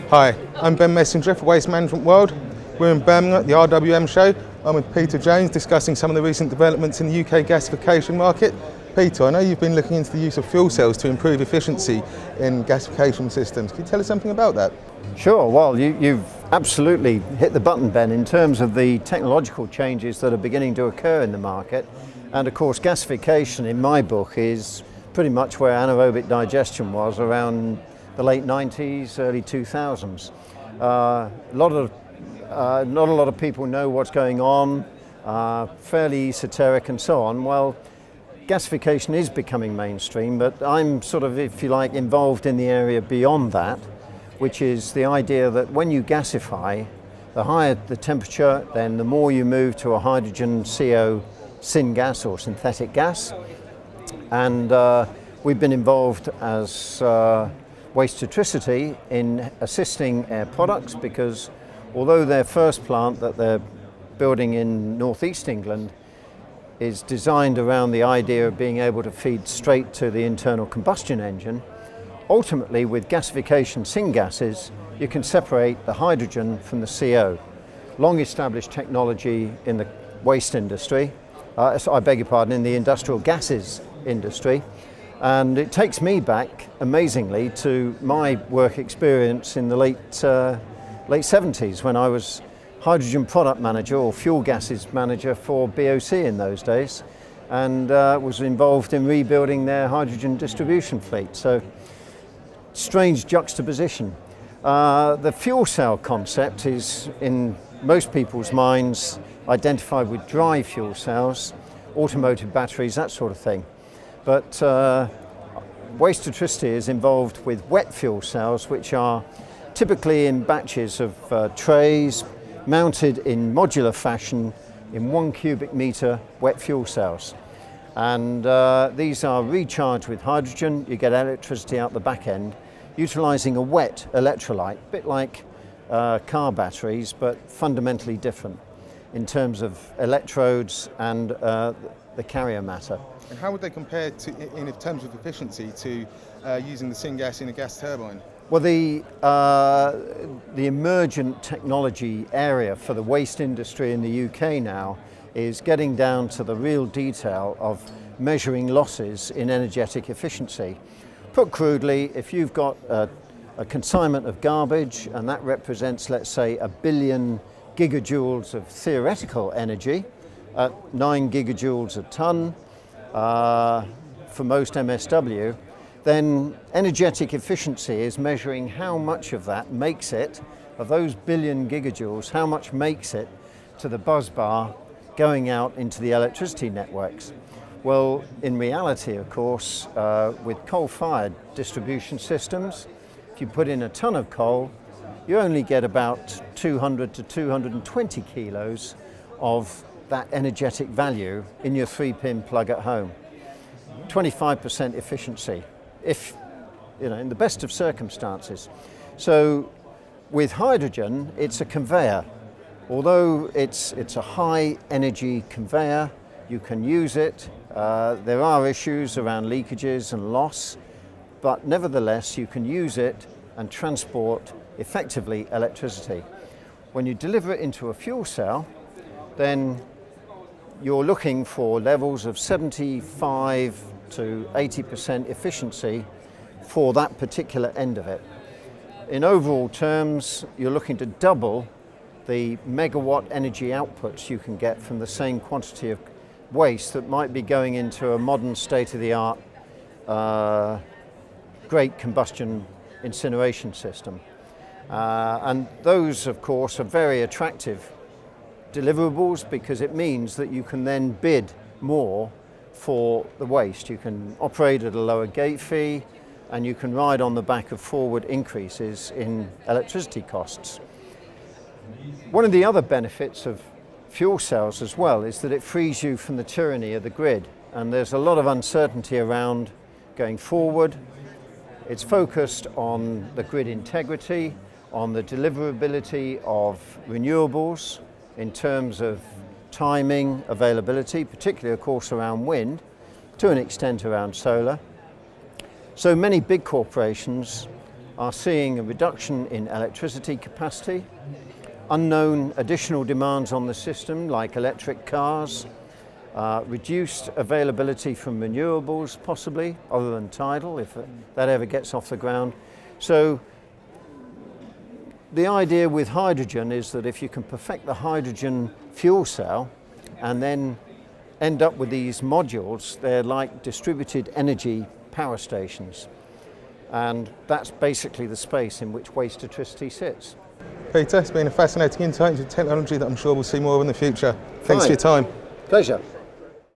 Hi, I'm Ben Messenger for Waste Management World. We're in Birmingham at the RWM show. I'm with Peter Jones discussing some of the recent developments in the UK gasification market. Peter, I know you've been looking into the use of fuel cells to improve efficiency in gasification systems. Can you tell us something about that? Sure, well you've absolutely hit the button, Ben, in terms of the technological changes that are beginning to occur in the market. And of course gasification in my book is pretty much where anaerobic digestion was around the late 90s, early 2000s. Not a lot of people know what's going on, fairly esoteric and so on. Well, gasification is becoming mainstream, but I'm sort of, if you like, involved in the area beyond that, which is the idea that when you gasify, the higher the temperature, then the more you move to a hydrogen CO syngas or synthetic gas. And we've been involved as Waste2Tricity in assisting Air Products, because although their first plant that they're building in northeast England is designed around the idea of being able to feed straight to the internal combustion engine, ultimately with gasification syngases you can separate the hydrogen from the CO. Long established technology in the waste industry, I beg your pardon, in the industrial gases industry. And it takes me back, amazingly, to my work experience in the late 70s when I was hydrogen product manager or fuel gases manager for BOC in those days, and was involved in rebuilding their hydrogen distribution fleet. So, strange juxtaposition. The fuel cell concept is, in most people's minds, identified with dry fuel cells, automotive batteries, that sort of thing. But Waste2Tricity is involved with wet fuel cells, which are typically in batches of trays mounted in modular fashion in 1 cubic meter wet fuel cells. And these are recharged with hydrogen. You get electricity out the back end, utilizing a wet electrolyte, a bit like car batteries, but fundamentally different in terms of electrodes and the carrier matter. And how would they compare to, in terms of efficiency, to using the syngas in a gas turbine? Well, the emergent technology area for the waste industry in the UK now is getting down to the real detail of measuring losses in energetic efficiency. Put crudely, if you've got a consignment of garbage and that represents, let's say, 1 billion gigajoules of theoretical energy at 9 gigajoules a tonne for most MSW, then energetic efficiency is measuring how much of that makes it, of those billion gigajoules, how much makes it to the buzz bar going out into the electricity networks. Well, in reality, of course, with coal-fired distribution systems, if you put in a ton of coal, you only get about 200 to 220 kilos of that energetic value in your 3-pin plug at home. 25% efficiency, if, in the best of circumstances. So with hydrogen, it's a conveyor. Although it's a high energy conveyor, you can use it. There are issues around leakages and loss, but nevertheless you can use it and transport effectively electricity. When you deliver it into a fuel cell, then you're looking for levels of 75 to 80% efficiency for that particular end of it. In overall terms, you're looking to double the megawatt energy outputs you can get from the same quantity of waste that might be going into a modern state-of-the-art great combustion incineration system. And those, of course, are very attractive deliverables because it means that you can then bid more for the waste. You can operate at a lower gate fee and you can ride on the back of forward increases in electricity costs. One of the other benefits of fuel cells as well is that it frees you from the tyranny of the grid, and there's a lot of uncertainty around going forward. It's focused on the grid integrity, on the deliverability of renewables in terms of timing, availability, particularly of course around wind, to an extent around solar. So many big corporations are seeing a reduction in electricity capacity, unknown additional demands on the system like electric cars, reduced availability from renewables possibly, other than tidal, if that ever gets off the ground. So the idea with hydrogen is that if you can perfect the hydrogen fuel cell and then end up with these modules, they're like distributed energy power stations. And that's basically the space in which waste electricity sits. Peter, it's been a fascinating insight into technology that I'm sure we'll see more of in the future. Thanks for your time. Pleasure.